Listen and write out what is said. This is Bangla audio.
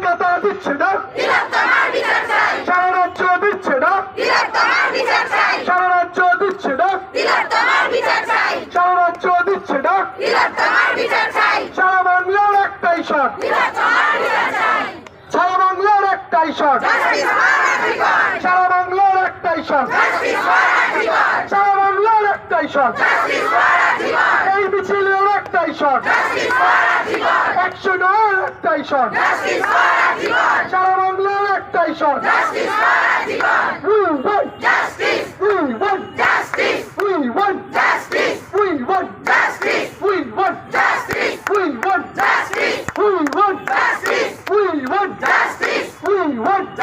কলকাতা দিচ্ছে না, সারা রাজ্য দিচ্ছে না, সারা রাজ্য দিচ্ছে না, সারা রাজ্য দিচ্ছে না, সারা বাংলার একটাই শট, সারা বাংলার একটাই শট, সারা বাংলার একটাই শট, সারা বাংলার একটাই শট, এই মিছিলের একটাই শট, অ্যাকশনের একটাই শট, সারা বাংলার একটাই shot. We want justice. We want justice. We want justice. We want justice. We want justice. We want justice. We want justice. We want justice. We want